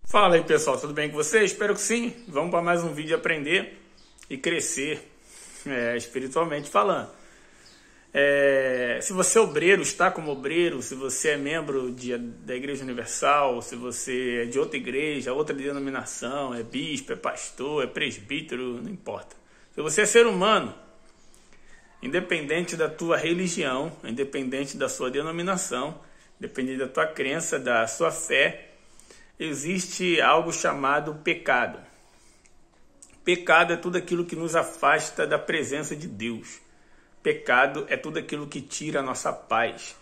Fala aí pessoal, tudo bem com vocês? Espero que sim. Vamos para mais um vídeo aprender e crescer espiritualmente falando. Se você é obreiro, está como obreiro, se você é membro da Igreja Universal, se você é de outra igreja, outra denominação, é bispo, é pastor, é presbítero, não importa. Se você é ser humano, independente da tua religião, independente da sua denominação, independente da tua crença, da sua fé, existe algo chamado pecado. Pecado é tudo aquilo que nos afasta da presença de Deus. Pecado é tudo aquilo que tira a nossa paz.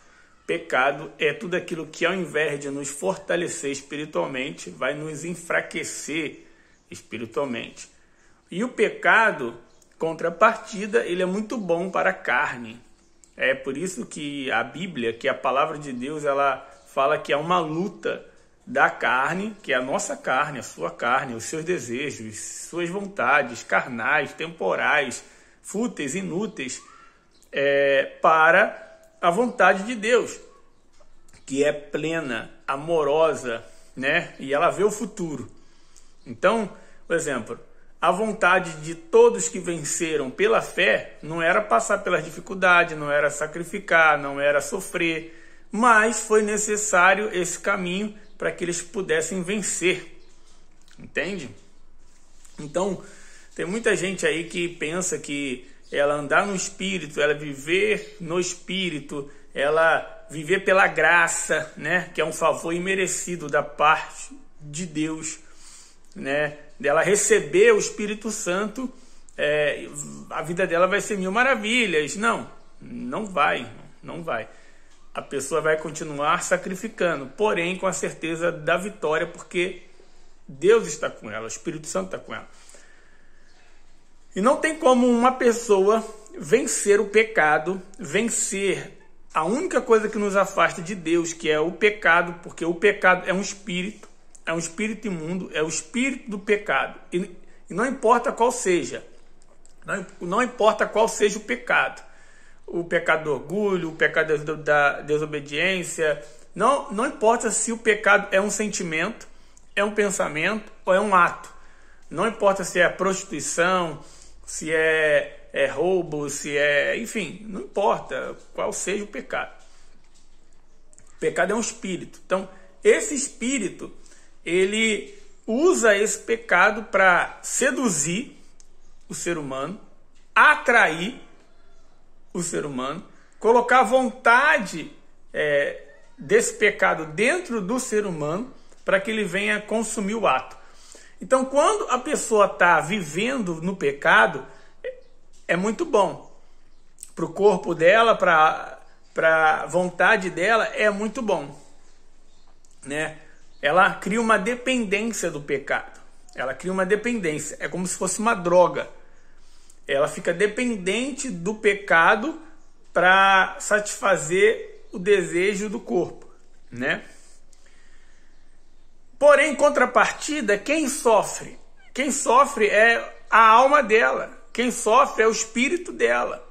Pecado é tudo aquilo que, ao invés de nos fortalecer espiritualmente, vai nos enfraquecer espiritualmente. E o pecado, contrapartida, ele é muito bom para a carne. É por isso que a Bíblia, que é a palavra de Deus, ela fala que é uma luta da carne, que é a nossa carne, a sua carne, os seus desejos, suas vontades carnais, temporais, fúteis, inúteis, para a vontade de Deus, que é plena, amorosa, né? E ela vê o futuro. Então, por exemplo, a vontade de todos que venceram pela fé não era passar pelas dificuldades, não era sacrificar, não era sofrer, mas foi necessário esse caminho para que eles pudessem vencer, entende? Então, tem muita gente aí que pensa que ela andar no Espírito, ela viver no Espírito, ela viver pela graça, né? Que é um favor imerecido da parte de Deus, né? Dela receber o Espírito Santo, a vida dela vai ser mil maravilhas. Não vai. A pessoa vai continuar sacrificando, porém com a certeza da vitória, porque Deus está com ela, o Espírito Santo está com ela. E não tem como uma pessoa vencer o pecado, vencer a única coisa que nos afasta de Deus, que é o pecado, porque o pecado é um espírito imundo, é o espírito do pecado. E não importa qual seja, não importa qual seja o pecado. O pecado do orgulho, o pecado da desobediência, não importa se o pecado é um sentimento, é um pensamento ou é um ato. Não importa se é prostituição, se é roubo, enfim, não importa qual seja o pecado. O pecado é um espírito. Então, esse espírito, ele usa esse pecado para seduzir o ser humano, atrair o ser humano, colocar a vontade desse pecado dentro do ser humano para que ele venha consumir o ato. Então, quando a pessoa está vivendo no pecado, é muito bom. Para o corpo dela, para a vontade dela, é muito bom, né? Ela cria uma dependência do pecado. Ela cria uma dependência. É como se fosse uma droga. Ela fica dependente do pecado para satisfazer o desejo do corpo, né? Porém, em contrapartida, quem sofre? Quem sofre é a alma dela. Quem sofre é o espírito dela.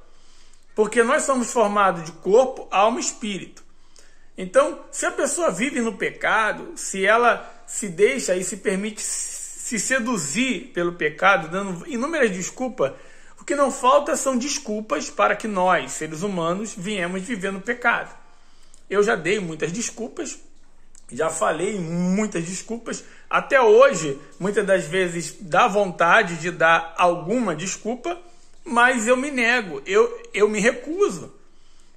Porque nós somos formados de corpo, alma e espírito. Então, se a pessoa vive no pecado, se ela se deixa e se permite se seduzir pelo pecado, dando inúmeras desculpas, o que não falta são desculpas para que nós, seres humanos, viemos viver no pecado. Eu já dei muitas desculpas, já falei muitas desculpas. Até hoje, muitas das vezes dá vontade de dar alguma desculpa, mas eu me nego, eu me recuso.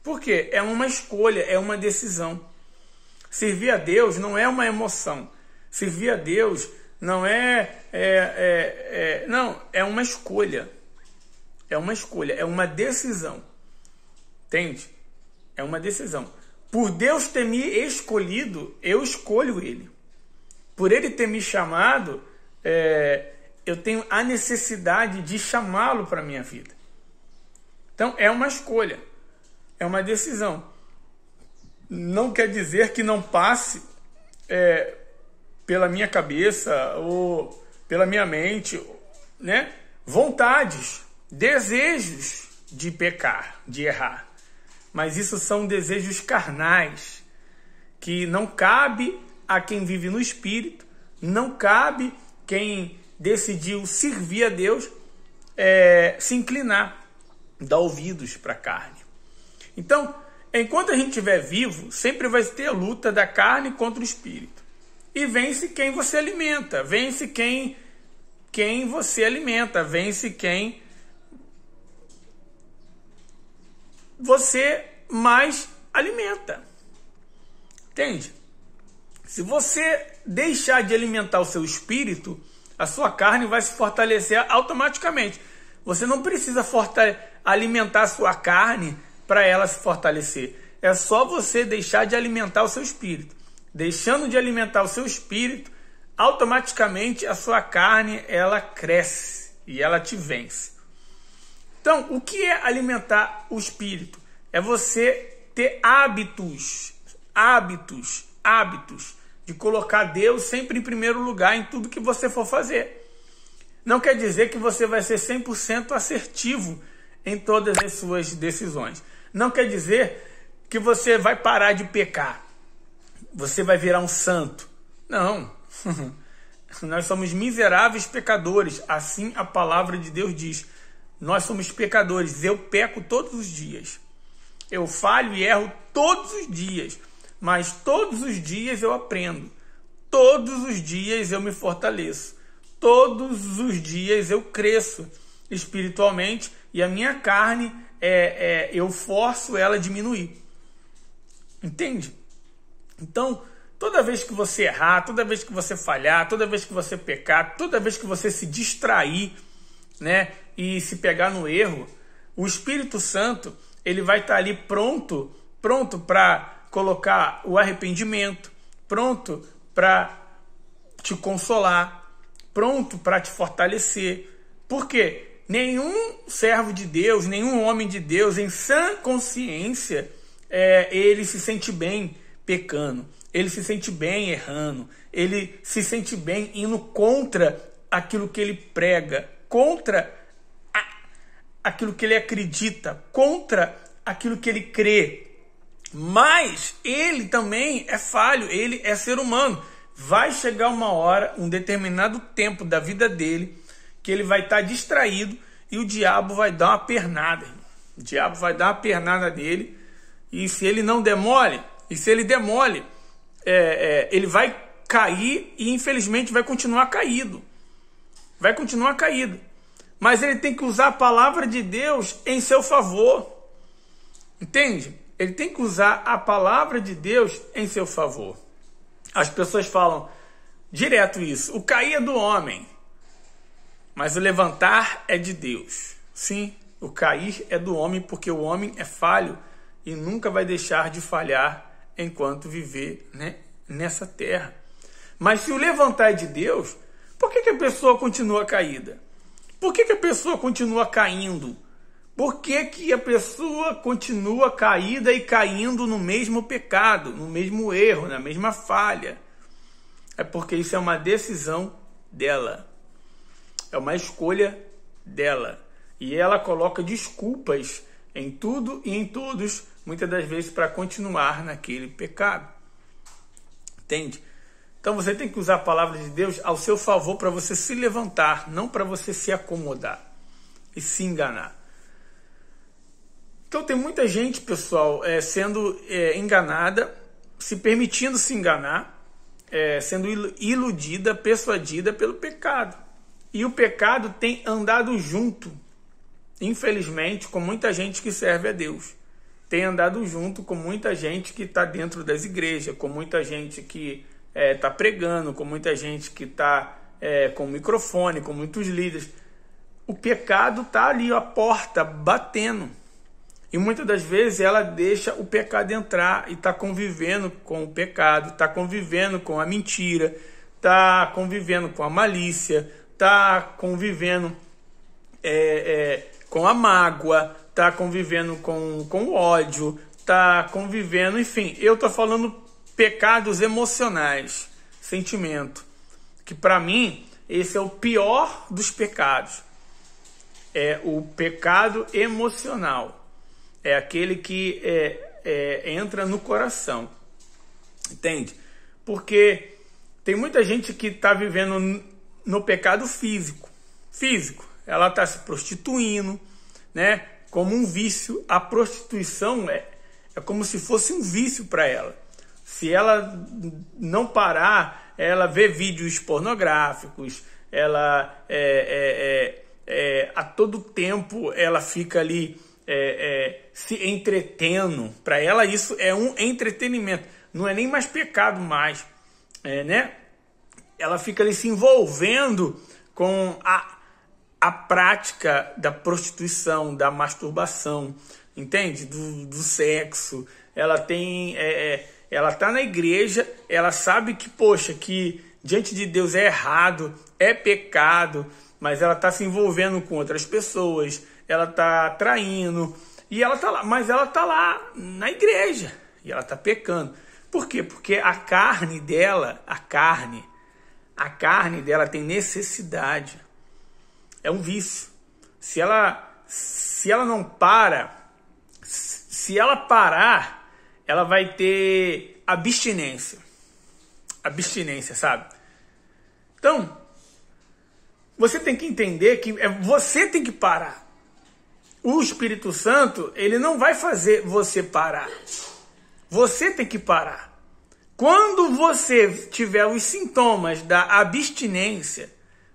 Por quê? É uma escolha, é uma decisão. Servir a Deus não é uma emoção. Servir a Deus não não, é uma escolha. É uma escolha, é uma decisão. Entende? É uma decisão. Por Deus ter me escolhido, eu escolho Ele. Por Ele ter me chamado, eu tenho a necessidade de chamá-lo para a minha vida. Então, é uma escolha. É uma decisão. Não quer dizer que não passe pela minha cabeça ou pela minha mente, né? Vontades, desejos de pecar, de errar. Mas isso são desejos carnais, que não cabe a quem vive no Espírito, Não cabe quem decidiu servir a Deus se inclinar, dar ouvidos para a carne. Então, enquanto a gente estiver vivo, sempre vai ter a luta da carne contra o espírito. E vence quem você alimenta, vence quem você alimenta, vence quem você mais alimenta. Entende? Se você deixar de alimentar o seu espírito, a sua carne vai se fortalecer automaticamente. Você não precisa alimentar a sua carne para ela se fortalecer. É só você deixar de alimentar o seu espírito. Deixando de alimentar o seu espírito, automaticamente a sua carne ela cresce e ela te vence. Então, o que é alimentar o espírito? É você ter hábitos de colocar Deus sempre em primeiro lugar em tudo que você for fazer. Não quer dizer que você vai ser 100% assertivo em todas as suas decisões. Não quer dizer que você vai parar de pecar. Você vai virar um santo. Não. Nós somos miseráveis pecadores. Assim a palavra de Deus diz. Nós somos pecadores. Eu peco todos os dias. Eu falho e erro todos os dias. Mas todos os dias eu aprendo. Todos os dias eu me fortaleço. Todos os dias eu cresço espiritualmente. E a minha carne, eu forço ela a diminuir. Entende? Então, toda vez que você errar, toda vez que você falhar, toda vez que você pecar, toda vez que você se distrair, né, e se pegar no erro, o Espírito Santo, ele vai estar ali pronto para colocar o arrependimento, pronto para te consolar, pronto para te fortalecer. Por quê? Nenhum servo de Deus, nenhum homem de Deus, em sã consciência, ele se sente bem pecando, ele se sente bem errando, ele se sente bem indo contra aquilo que ele prega, contra aquilo que ele acredita, contra aquilo que ele crê. Mas ele também é falho, ele é ser humano. Vai chegar uma hora, um determinado tempo da vida dele, que ele vai estar distraído e o diabo vai dar uma pernada. O diabo vai dar uma pernada nele, e se ele não demole, ele vai cair e infelizmente vai continuar caído. Vai continuar caído. Mas ele tem que usar a palavra de Deus em seu favor. Entende? Ele tem que usar a palavra de Deus em seu favor. As pessoas falam direto isso. O cair é do homem, mas o levantar é de Deus. Sim, o cair é do homem porque o homem é falho e nunca vai deixar de falhar enquanto viver, né, nessa terra. Mas se o levantar é de Deus, por que a pessoa continua caída? Por que a pessoa continua caindo? Por que a pessoa continua caída e caindo no mesmo pecado, no mesmo erro, na mesma falha? É porque isso é uma decisão dela. É uma escolha dela. E ela coloca desculpas em tudo e em todos, muitas das vezes, para continuar naquele pecado. Entende? Então você tem que usar a palavra de Deus ao seu favor para você se levantar, não para você se acomodar e se enganar. Então tem muita gente, pessoal, sendo enganada, se permitindo se enganar, sendo iludida, persuadida pelo pecado. E o pecado tem andado junto, infelizmente, com muita gente que serve a Deus. Tem andado junto com muita gente que está dentro das igrejas, com muita gente que está pregando, com muita gente que está com microfone, com muitos líderes. O pecado está ali, a porta, batendo. E muitas das vezes ela deixa o pecado entrar e está convivendo com o pecado, está convivendo com a mentira, está convivendo com a malícia, está convivendo com a mágoa, está convivendo com o ódio, está convivendo, enfim, eu estou falando pecados emocionais, sentimento, que para mim esse é o pior dos pecados, é o pecado emocional. É aquele que entra no coração, entende? Porque tem muita gente que está vivendo no pecado físico. Ela está se prostituindo, né? Como um vício. A prostituição é como se fosse um vício para ela. Se ela não parar, ela vê vídeos pornográficos, ela a todo tempo ela fica ali se entretendo. Para ela isso é um entretenimento, não é nem mais pecado mais, né? Ela fica ali se envolvendo com a prática da prostituição, da masturbação, entende? Do sexo. Ela tem ela tá na igreja, ela sabe que, poxa, que diante de Deus é errado, é pecado, mas ela tá se envolvendo com outras pessoas, ela tá traindo, e ela tá lá, mas ela tá lá na igreja, e ela tá pecando. Por quê? Porque a carne dela tem necessidade. É um vício. Se ela não para, se ela parar, ela vai ter abstinência. Abstinência, sabe? Então, você tem que entender que você tem que parar. O Espírito Santo, ele não vai fazer você parar. Você tem que parar. Quando você tiver os sintomas da abstinência,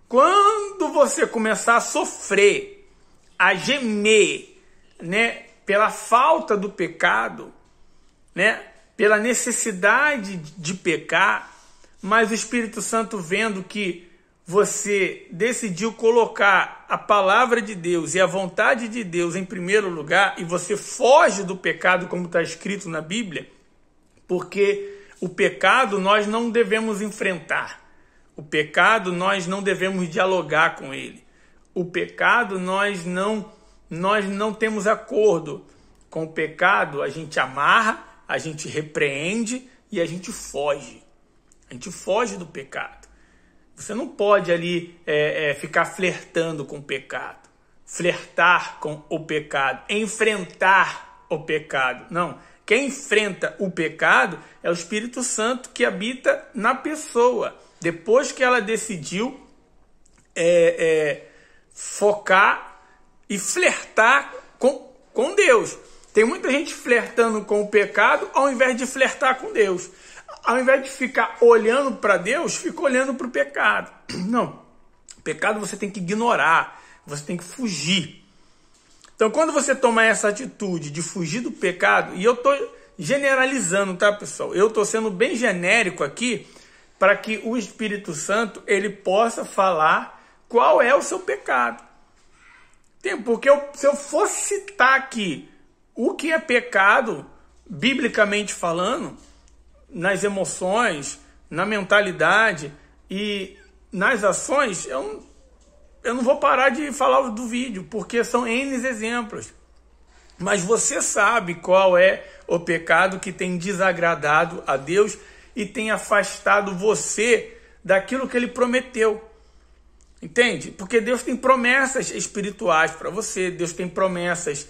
quando você começar a sofrer, a gemer, né, pela falta do pecado, né, pela necessidade de pecar, mas o Espírito Santo vendo que você decidiu colocar a palavra de Deus e a vontade de Deus em primeiro lugar, e você foge do pecado, como está escrito na Bíblia, porque o pecado nós não devemos enfrentar. O pecado nós não devemos dialogar com ele. O pecado nós não temos acordo. Com o pecado a gente amarra, a gente repreende e a gente foge. A gente foge do pecado. Você não pode ali ficar flertando com o pecado. Flertar com o pecado. Enfrentar o pecado. Não. Quem enfrenta o pecado é o Espírito Santo que habita na pessoa. Depois que ela decidiu focar e flertar com Deus. Tem muita gente flertando com o pecado ao invés de flertar com Deus. Ao invés de ficar olhando para Deus, fica olhando para o pecado. Não. O pecado você tem que ignorar. Você tem que fugir. Então, quando você toma essa atitude de fugir do pecado, e eu estou generalizando, tá, pessoal? Eu estou sendo bem genérico aqui, para que o Espírito Santo ele possa falar qual é o seu pecado. Porque se eu fosse citar aqui o que é pecado, biblicamente falando, nas emoções, na mentalidade e nas ações, eu não vou parar de falar do vídeo, porque são N exemplos. Mas você sabe qual é o pecado que tem desagradado a Deus e tem afastado você daquilo que ele prometeu. Entende? Porque Deus tem promessas espirituais para você, Deus tem promessas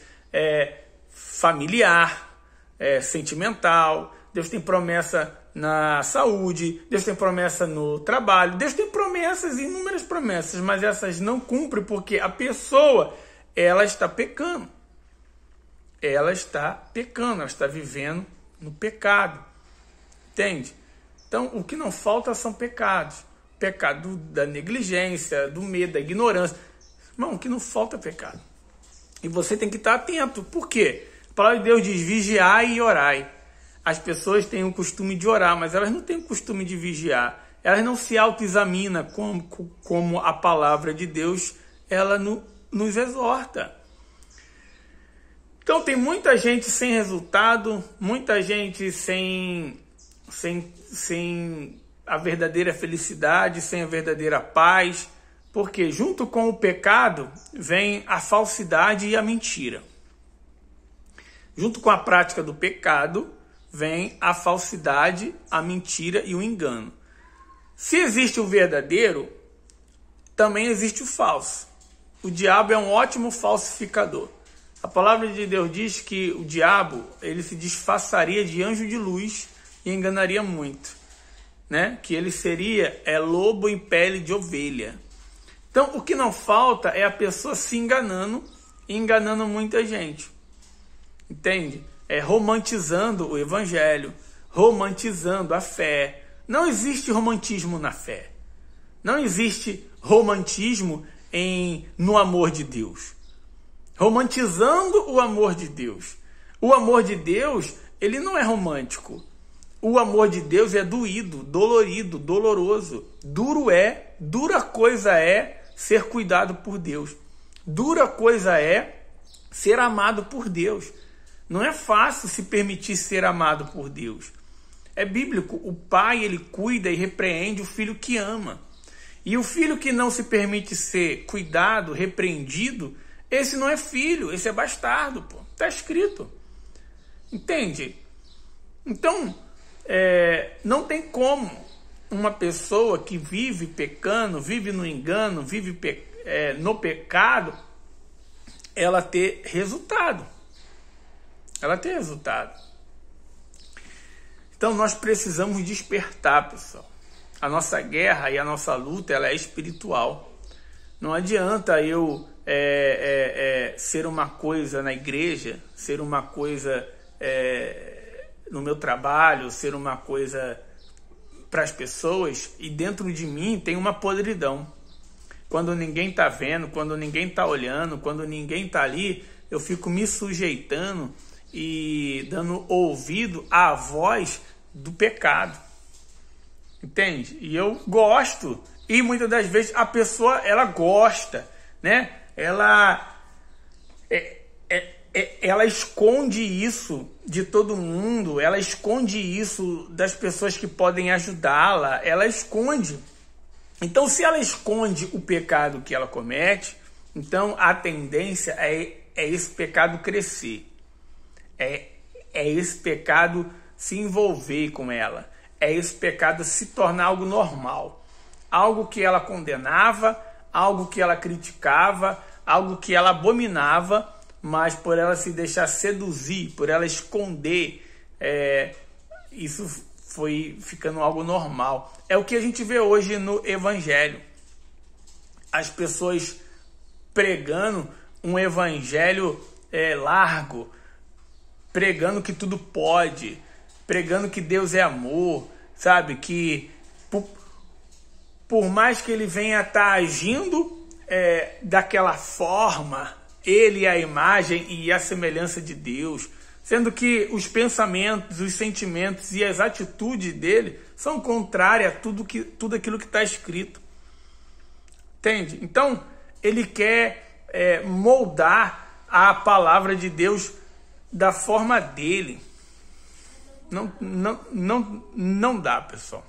familiar, sentimental, Deus tem promessa na saúde, Deus tem promessa no trabalho, Deus tem promessas, inúmeras promessas, mas essas não cumprem porque a pessoa, ela está pecando. Ela está vivendo no pecado. Entende? Então, o que não falta são pecados. Pecado da negligência, do medo, da ignorância. Irmão, o que não falta é pecado. E você tem que estar atento. Por quê? A palavra de Deus diz, vigiai e orai. As pessoas têm o costume de orar, mas elas não têm o costume de vigiar. Elas não se autoexaminam como a palavra de Deus ela nos exorta. Então tem muita gente sem resultado, muita gente sem a verdadeira felicidade, sem a verdadeira paz, porque junto com o pecado vem a falsidade e a mentira. Junto com a prática do pecado vem a falsidade, a mentira e o engano. Se existe o verdadeiro, também existe o falso. O diabo é um ótimo falsificador. A palavra de Deus diz que o diabo ele se disfarçaria de anjo de luz e enganaria muito. né? Que ele seria lobo em pele de ovelha. Então, o que não falta é a pessoa se enganando e enganando muita gente. Entende? Romantizando o evangelho, romantizando a fé. Não existe romantismo na fé. Não existe romantismo no amor de Deus. Romantizando o amor de Deus. O amor de Deus, ele não é romântico. O amor de Deus é doído, dolorido, doloroso. Dura coisa é ser cuidado por Deus. Dura coisa é ser amado por Deus. Não é fácil se permitir ser amado por Deus. É bíblico, o pai ele cuida e repreende o filho que ama. E o filho que não se permite ser cuidado, repreendido, esse não é filho, esse é bastardo, pô. Tá escrito. Entende? Então, não tem como uma pessoa que vive pecando, vive no engano, vive no pecado, ela ter resultado. Ela ter resultado. Então nós precisamos despertar, pessoal. A nossa guerra e a nossa luta, ela é espiritual. Não adianta eu ser uma coisa na igreja, ser uma coisa no meu trabalho, ser uma coisa para as pessoas, e dentro de mim tem uma podridão. Quando ninguém está vendo, quando ninguém está olhando, quando ninguém está ali, eu fico me sujeitando e dando ouvido à voz do pecado. Entende? E eu gosto. E muitas das vezes a pessoa, ela gosta, né? Ela esconde isso de todo mundo. Ela esconde isso das pessoas que podem ajudá-la. Ela esconde. Então, se ela esconde o pecado que ela comete, então a tendência é esse pecado crescer. É esse pecado se envolver com ela. É esse pecado se tornar algo normal. Algo que ela condenava, algo que ela criticava, algo que ela abominava, mas por ela se deixar seduzir, por ela esconder, isso foi ficando algo normal. É o que a gente vê hoje no evangelho. As pessoas pregando um evangelho largo, pregando que tudo pode, pregando que Deus é amor, sabe? Que por mais que ele venha estar agindo daquela forma, ele é a imagem e a semelhança de Deus, sendo que os pensamentos, os sentimentos e as atitudes dele são contrárias a tudo aquilo que está escrito. Entende? Então, ele quer moldar a palavra de Deus da forma dele. Não dá, pessoal.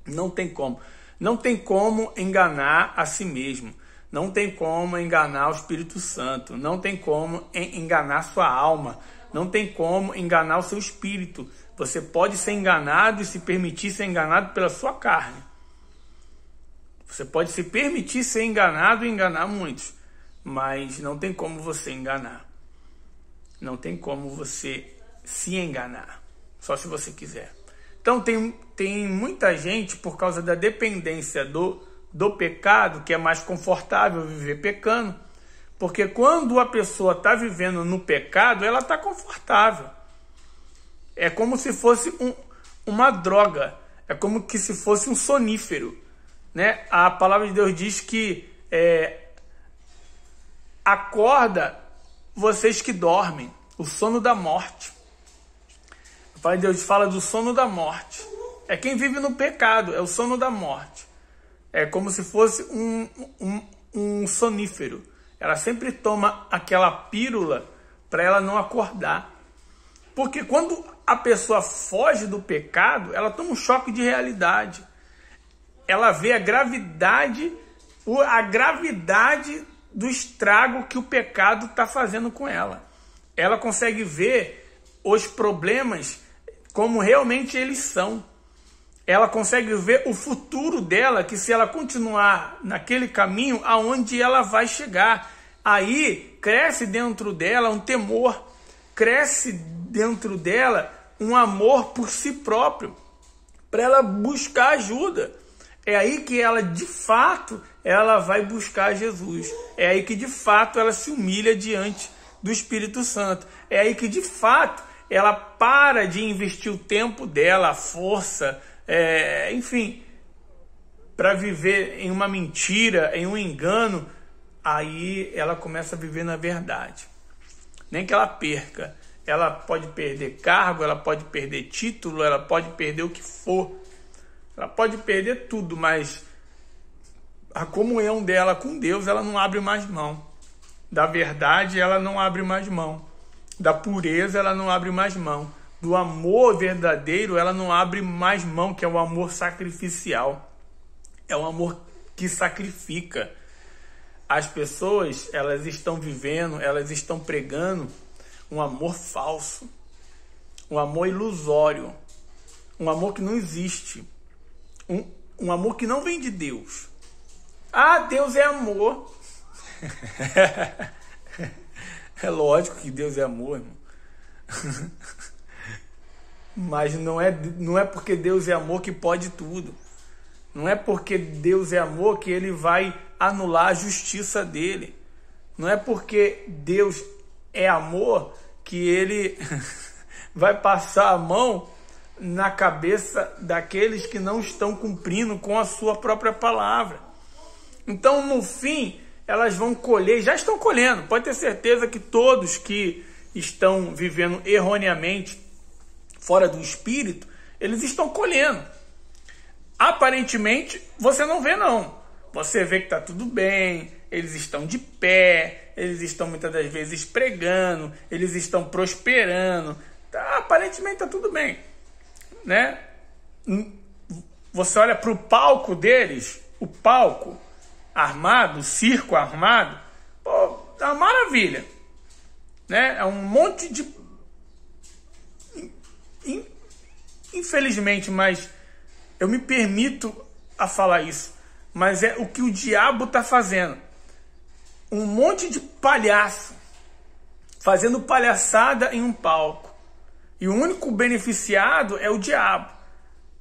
Não tem como. Não tem como enganar a si mesmo. Não tem como enganar o Espírito Santo. Não tem como enganar sua alma. Não tem como enganar o seu espírito. Você pode ser enganado e se permitir ser enganado pela sua carne. Você pode se permitir ser enganado e enganar muitos. Mas não tem como você enganar. Não tem como você se enganar. Só se você quiser. Então tem muita gente, por causa da dependência do pecado, que é mais confortável viver pecando. Porque quando a pessoa está vivendo no pecado, ela está confortável. É como se fosse uma droga. É como que se fosse um sonífero. Né? A palavra de Deus diz que acorda vocês que dormem. O sono da morte. A palavra de Deus fala do sono da morte. É quem vive no pecado. É o sono da morte. É como se fosse um sonífero. Ela sempre toma aquela pílula para ela não acordar. Porque quando a pessoa foge do pecado, ela toma um choque de realidade. Ela vê a gravidade do estrago que o pecado está fazendo com ela. Ela consegue ver os problemas como realmente eles são. Ela consegue ver o futuro dela, que se ela continuar naquele caminho, aonde ela vai chegar. Aí cresce dentro dela um temor, cresce dentro dela um amor por si próprio. para ela buscar ajuda. É aí que ela, de fato, ela vai buscar Jesus. É aí que, de fato, ela se humilha diante do Espírito Santo. É aí que, de fato, ela para de investir o tempo dela, a força, enfim, para viver em uma mentira, em um engano. Aí ela começa a viver na verdade. Nem que ela perca. Ela pode perder cargo, ela pode perder título, ela pode perder o que for. Ela pode perder tudo, mas a comunhão dela com Deus, ela não abre mais mão. Da verdade, ela não abre mais mão. Da pureza, ela não abre mais mão. Do amor verdadeiro, ela não abre mais mão, que é o amor sacrificial. É o amor que sacrifica. As pessoas, elas estão vivendo, elas estão pregando um amor falso, um amor ilusório, um amor que não existe, um amor que não vem de Deus. Ah, Deus é amor. É lógico que Deus é amor, irmão. Mas não é porque Deus é amor que pode tudo. Não é porque Deus é amor que ele vai anular a justiça dele. Não é porque Deus é amor que ele vai passar a mão na cabeça daqueles que não estão cumprindo com a sua própria palavra. Então, no fim, elas vão colher, já estão colhendo. Pode ter certeza que todos que estão vivendo erroneamente fora do Espírito, eles estão colhendo. Aparentemente, você não vê não. Você vê que está tudo bem, eles estão de pé, eles estão muitas das vezes pregando, eles estão prosperando. Aparentemente está tudo bem, né? Você olha para o palco deles, o palco armado, o circo armado, pô, é uma maravilha, né? É um monte de... Infelizmente, mas eu me permito a falar isso, mas é o que o diabo está fazendo. Um monte de palhaço fazendo palhaçada em um palco. E o único beneficiado é o diabo,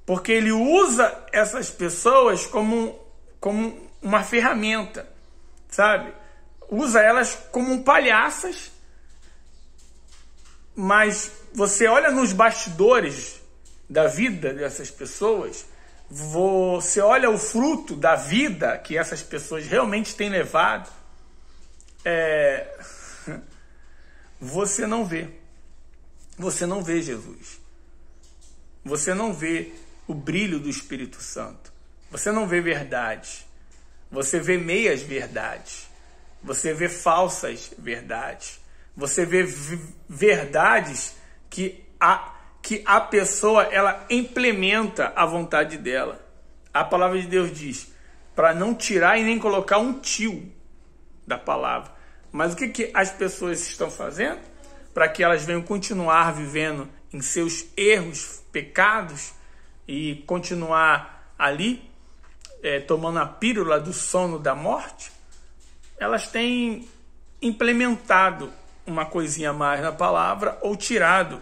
porque ele usa essas pessoas como uma ferramenta, sabe? Usa elas como palhaças, mas você olha nos bastidores da vida dessas pessoas, você olha o fruto da vida que essas pessoas realmente têm levado, você não vê. Você não vê Jesus. Você não vê o brilho do Espírito Santo. Você não vê verdade. Você vê meias verdades. Você vê falsas verdades. Você vê verdades que a pessoa ela implementa a vontade dela. A palavra de Deus diz para não tirar e nem colocar um tio da palavra. Mas o que as pessoas estão fazendo? Para que elas venham continuar vivendo em seus erros, pecados e continuar ali tomando a pílula do sono da morte, elas têm implementado uma coisinha a mais na palavra ou tirado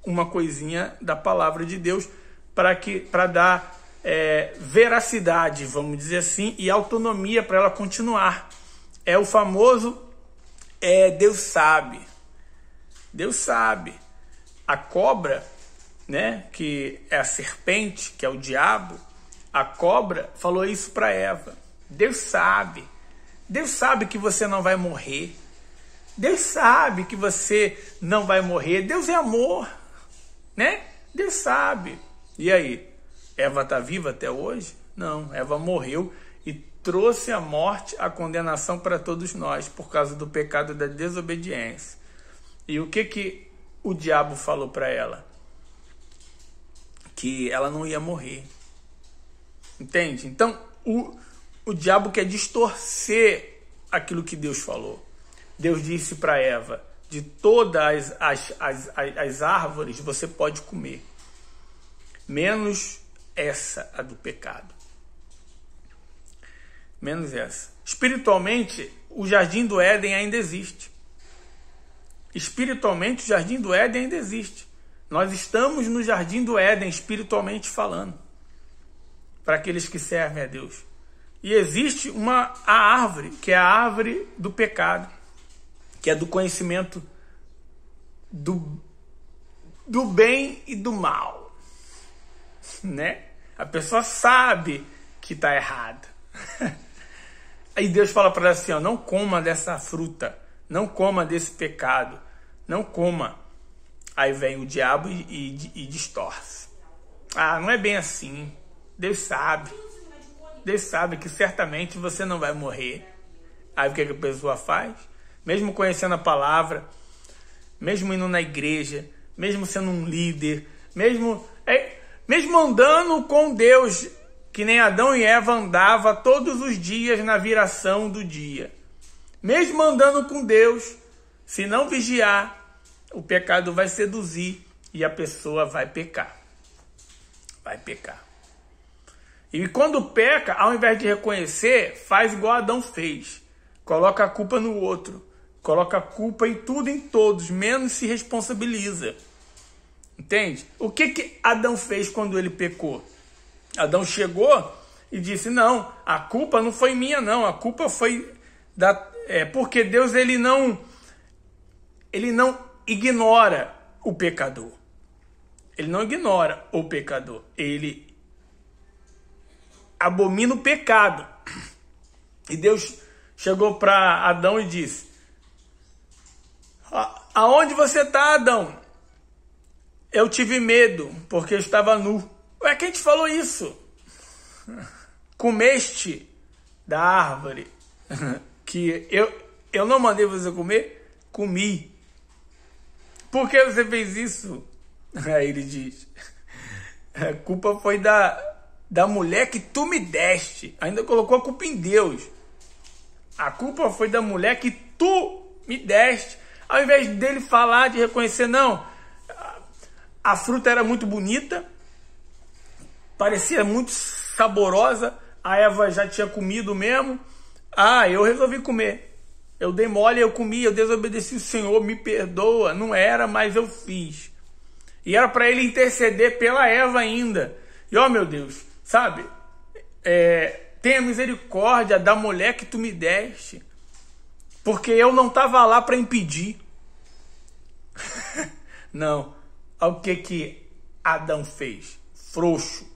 uma coisinha da palavra de Deus para dar veracidade, vamos dizer assim, e autonomia para ela continuar. É o famoso Deus sabe. Deus sabe. A cobra, né, que é a serpente, que é o diabo, a cobra falou isso para Eva. Deus sabe. Deus sabe que você não vai morrer. Deus sabe que você não vai morrer. Deus é amor, né? Deus sabe. E aí? Eva está viva até hoje? Não, Eva morreu e trouxe a morte, a condenação para todos nós por causa do pecado da desobediência. E o que o diabo falou para ela? Que ela não ia morrer. Entende? Então, o diabo quer distorcer aquilo que Deus falou. Deus disse para Eva, de todas as árvores você pode comer, menos essa, a do pecado. Menos essa. Espiritualmente, o Jardim do Éden ainda existe. Espiritualmente, o Jardim do Éden ainda existe. Nós estamos no jardim do Éden, espiritualmente falando, para aqueles que servem a Deus. E existe a árvore, que é a árvore do pecado, que é do conhecimento do bem e do mal, né? A pessoa sabe que está errada. Aí Deus fala para ela assim, ó, não coma dessa fruta, não coma desse pecado, não coma. Aí vem o diabo e distorce. Ah, não é bem assim. Deus sabe que certamente você não vai morrer. Aí o que a pessoa faz? Mesmo conhecendo a palavra, mesmo indo na igreja, mesmo sendo um líder, mesmo andando com Deus, que nem Adão e Eva andava todos os dias na viração do dia. Mesmo andando com Deus, se não vigiar, o pecado vai seduzir e a pessoa vai pecar. Vai pecar. E quando peca, ao invés de reconhecer, faz igual Adão fez. Coloca a culpa no outro. Coloca a culpa em tudo e em todos, menos se responsabiliza. Entende? O que Adão fez quando ele pecou? Adão chegou e disse, não, a culpa não foi minha não, a culpa foi porque Deus ele não ignora o pecador. Ele não ignora o pecador. Ele abomina o pecado. E Deus chegou para Adão e disse, aonde você está, Adão? Eu tive medo, porque eu estava nu. Ué, quem te falou isso? Comeste da árvore que eu não mandei você comer? Comi. Por que você fez isso? Aí ele diz, a culpa foi da mulher que tu me deste. Ainda colocou a culpa em Deus. A culpa foi da mulher que tu me deste. Ao invés dele falar, de reconhecer, não, a fruta era muito bonita, parecia muito saborosa, a Eva já tinha comido mesmo. Eu resolvi comer. Eu dei mole, eu comi, eu desobedeci o Senhor, me perdoa. Não era, mas eu fiz. E era para ele interceder pela Eva ainda. E meu Deus, sabe? Tenha misericórdia da mulher que tu me deste. Porque eu não estava lá para impedir. Não. O que Adão fez? Frouxo.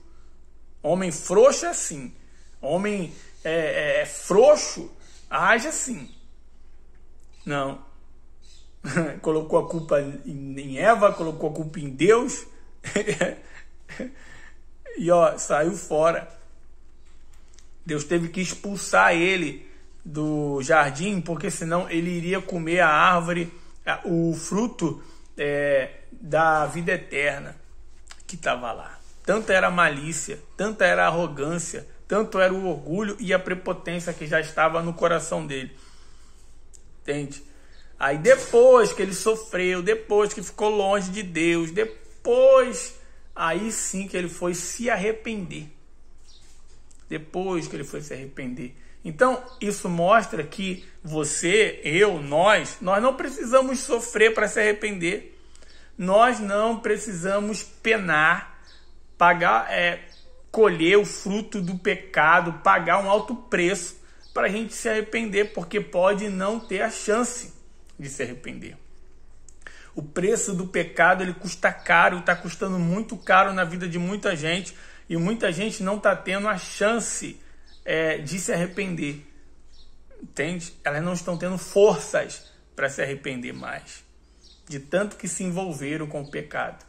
Homem frouxo é assim. Homem frouxo age assim. Não. Colocou a culpa em Eva, colocou a culpa em Deus. E saiu fora. Deus teve que expulsar ele do jardim, porque senão ele iria comer a árvore, o fruto da vida eterna que estava lá. Tanto era a malícia, tanto era a arrogância, tanto era o orgulho e a prepotência que já estava no coração dele. Entende? Aí depois que ele sofreu, depois que ficou longe de Deus, depois, aí sim que ele foi se arrepender. Depois que ele foi se arrepender. Então, isso mostra que você, eu, nós não precisamos sofrer para se arrepender. Nós não precisamos penar, pagar, colher o fruto do pecado, pagar um alto preço para a gente se arrepender, porque pode não ter a chance de se arrepender. O preço do pecado, ele custa caro, está custando muito caro na vida de muita gente, e muita gente não está tendo a chance de se arrepender. Entende? Elas não estão tendo forças para se arrepender mais, de tanto que se envolveram com o pecado.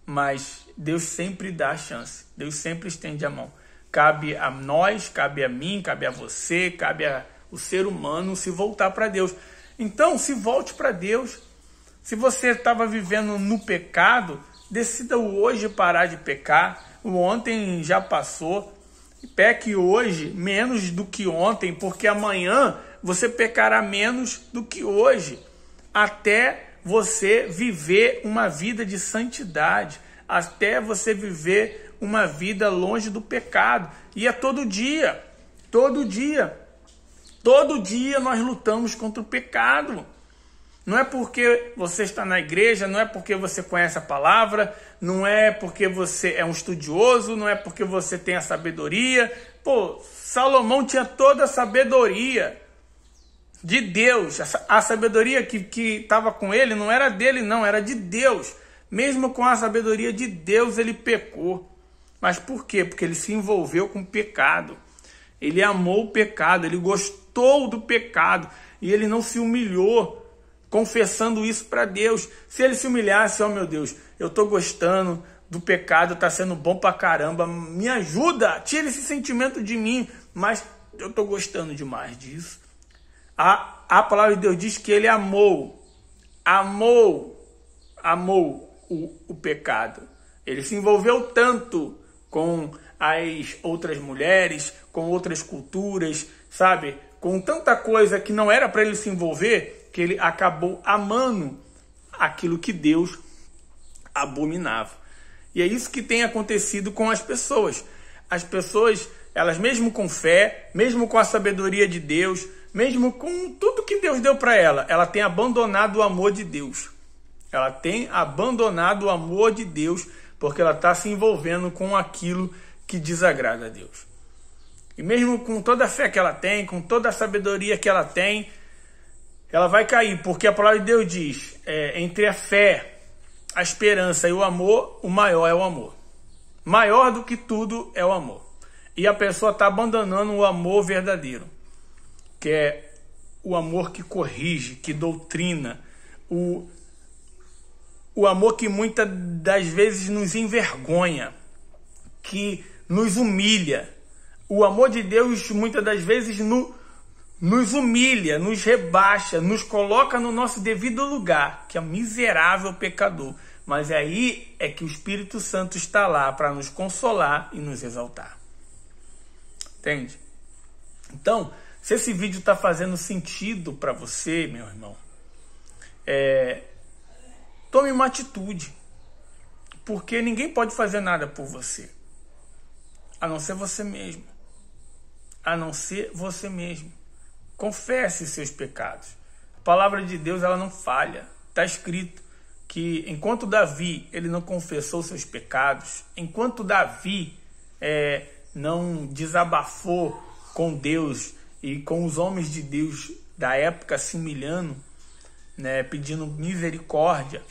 Mas Deus sempre dá a chance, Deus sempre estende a mão. Cabe a nós, cabe a mim, cabe a você, cabe ao ser humano se voltar para Deus. Então, se volte para Deus. Se você estava vivendo no pecado, decida hoje parar de pecar. O ontem já passou. Peque hoje menos do que ontem, porque amanhã você pecará menos do que hoje, até você viver uma vida de santidade, até você viver uma vida longe do pecado. E é todo dia nós lutamos contra o pecado. Não é porque você está na igreja, não é porque você conhece a palavra, não é porque você é um estudioso, não é porque você tem a sabedoria. Pô, Salomão tinha toda a sabedoria de Deus. A sabedoria que estava com ele não era dele, não, era de Deus. Mesmo com a sabedoria de Deus, ele pecou. Mas por quê? Porque ele se envolveu com o pecado. Ele amou o pecado, ele gostou do pecado e ele não se humilhou confessando isso para Deus. Se ele se humilhasse, ó meu Deus, eu estou gostando do pecado, está sendo bom pra caramba, me ajuda, tira esse sentimento de mim, mas eu estou gostando demais disso. A palavra de Deus diz que ele amou o pecado. Ele se envolveu tanto com as outras mulheres, com outras culturas, sabe? Com tanta coisa que não era para ele se envolver, que ele acabou amando aquilo que Deus abominava. E é isso que tem acontecido com as pessoas. As pessoas, elas mesmo com fé, mesmo com a sabedoria de Deus, mesmo com tudo que Deus deu para ela tem abandonado o amor de Deus. Ela tem abandonado o amor de Deus porque ela está se envolvendo com aquilo que desagrada a Deus. E mesmo com toda a fé que ela tem, com toda a sabedoria que ela tem, ela vai cair, porque a palavra de Deus diz, entre a fé, a esperança e o amor, o maior é o amor. Maior do que tudo é o amor. E a pessoa está abandonando o amor verdadeiro, que é o amor que corrige, que doutrina, o amor que muitas das vezes nos envergonha, que nos humilha. O amor de Deus muitas das vezes nos humilha, nos rebaixa, nos coloca no nosso devido lugar, que é um miserável pecador. Mas aí é que o Espírito Santo está lá para nos consolar e nos exaltar. Entende? Então, se esse vídeo está fazendo sentido para você, meu irmão, tome uma atitude. Porque ninguém pode fazer nada por você, a não ser você mesmo. A não ser você mesmo. Confesse seus pecados. A palavra de Deus, ela não falha. Está escrito que enquanto Davi ele não confessou seus pecados, enquanto Davi não desabafou com Deus e com os homens de Deus da época se humilhando, né, pedindo misericórdia,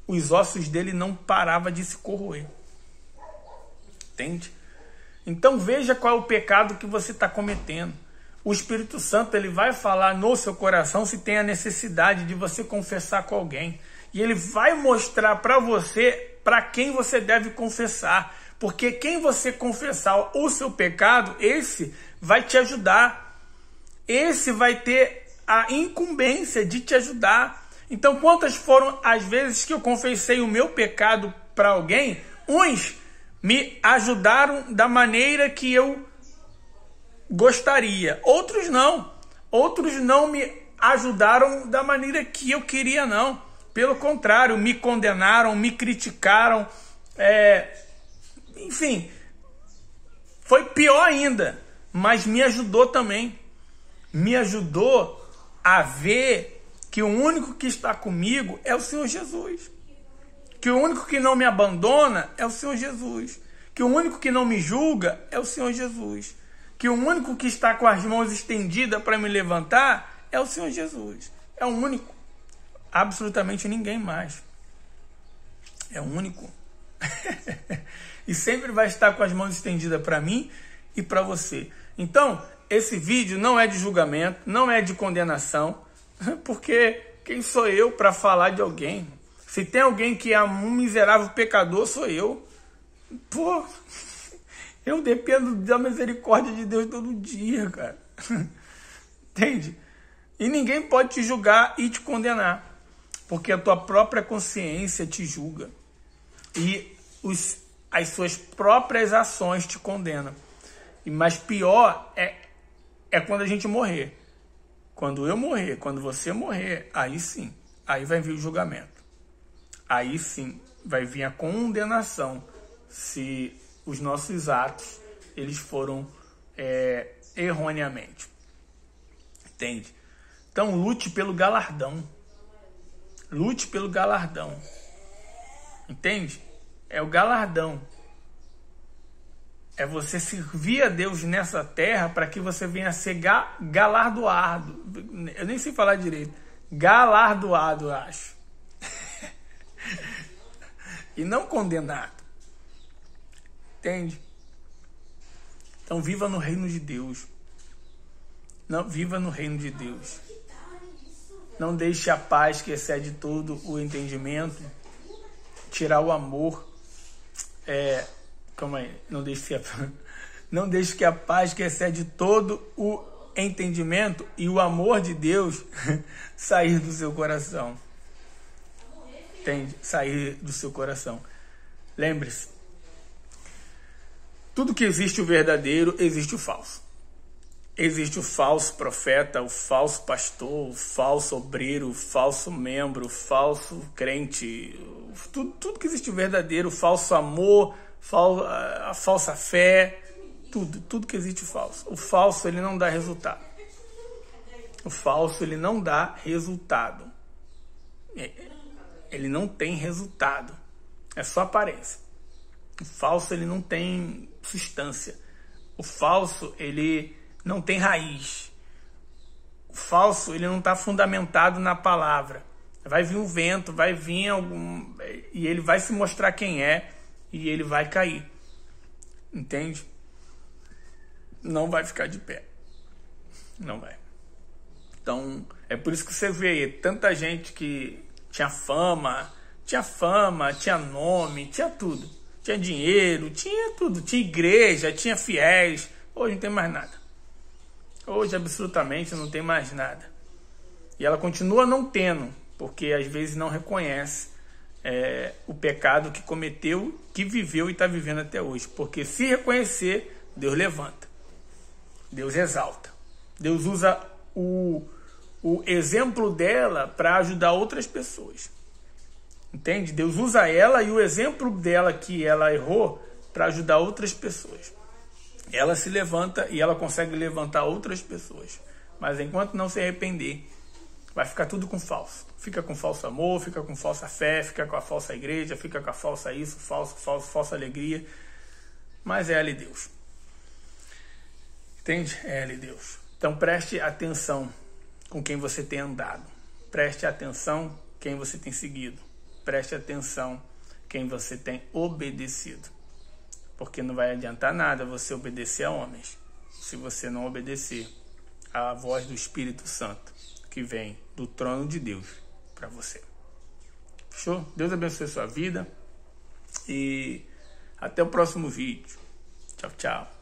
os ossos dele não paravam de se corroer. Entende? Então veja qual é o pecado que você está cometendo. O Espírito Santo ele vai falar no seu coração se tem a necessidade de você confessar com alguém. E ele vai mostrar para você para quem você deve confessar. Porque quem você confessar o seu pecado, esse vai te ajudar. Esse vai ter a incumbência de te ajudar. Então quantas foram as vezes que eu confessei o meu pecado para alguém? Uns me ajudaram da maneira que eu gostaria. Outros não. Outros não me ajudaram da maneira que eu queria, não. Pelo contrário, me condenaram, me criticaram. Enfim, foi pior ainda. Mas me ajudou também. Me ajudou a ver que o único que está comigo é o Senhor Jesus. Que o único que não me abandona é o Senhor Jesus. Que o único que não me julga é o Senhor Jesus. Que o único que está com as mãos estendidas para me levantar é o Senhor Jesus. É o único. Absolutamente ninguém mais. É o único. E sempre vai estar com as mãos estendidas para mim e para você. Então, esse vídeo não é de julgamento, não é de condenação, porque quem sou eu para falar de alguém? Se tem alguém que é um miserável pecador, sou eu. Pô, eu dependo da misericórdia de Deus todo dia, cara. Entende? E ninguém pode te julgar e te condenar, porque a tua própria consciência te julga. E as suas próprias ações te condenam. Mas pior é quando a gente morrer. Quando eu morrer, quando você morrer, aí sim, aí vai vir o julgamento. Aí sim vai vir a condenação se os nossos atos eles foram erroneamente. Entende? Então lute pelo galardão. Lute pelo galardão. Entende? É o galardão. É você servir a Deus nessa terra para que você venha a ser galardoado. Eu nem sei falar direito. Galardoado, eu acho. E não condenado. Entende? Então viva no reino de Deus. Não, viva no reino de Deus. Não deixe a paz que excede todo o entendimento tirar o amor. Calma aí. Não deixe que a paz que excede todo o entendimento e o amor de Deus sair do seu coração. Entende? Sair do seu coração. Lembre-se. Tudo que existe o verdadeiro, existe o falso. Existe o falso profeta, o falso pastor, o falso obreiro, o falso membro, o falso crente. Tudo que existe o verdadeiro, o falso amor, a falsa fé. Tudo que existe o falso. O falso, ele não dá resultado. O falso, ele não dá resultado. Ele não tem resultado. É só aparência. O falso, ele não tem substância. O falso, ele não tem raiz. O falso, ele não está fundamentado na palavra. Vai vir um vento, vai vir algum... E ele vai se mostrar quem é e ele vai cair. Entende? Não vai ficar de pé. Não vai. Então, é por isso que você vê aí tanta gente que tinha fama, tinha nome, tinha tudo. Tinha dinheiro, tinha tudo. Tinha igreja, tinha fiéis. Hoje não tem mais nada. Hoje, absolutamente, não tem mais nada. E ela continua não tendo, porque às vezes não reconhece o pecado que cometeu, que viveu e está vivendo até hoje. Porque se reconhecer, Deus levanta. Deus exalta. Deus usa o exemplo dela para ajudar outras pessoas. Entende? Deus usa ela e o exemplo dela que ela errou para ajudar outras pessoas. Ela se levanta e ela consegue levantar outras pessoas. Mas enquanto não se arrepender, vai ficar tudo com falso. Fica com falso amor, fica com falsa fé, fica com a falsa igreja, fica com a falsa isso, falsa alegria. Mas é ela e Deus. Entende? É ela e Deus. Então preste atenção com quem você tem andado. Preste atenção quem você tem seguido. Preste atenção quem você tem obedecido. Porque não vai adiantar nada você obedecer a homens, se você não obedecer à voz do Espírito Santo, que vem do trono de Deus para você. Fechou? Deus abençoe a sua vida. E até o próximo vídeo. Tchau, tchau.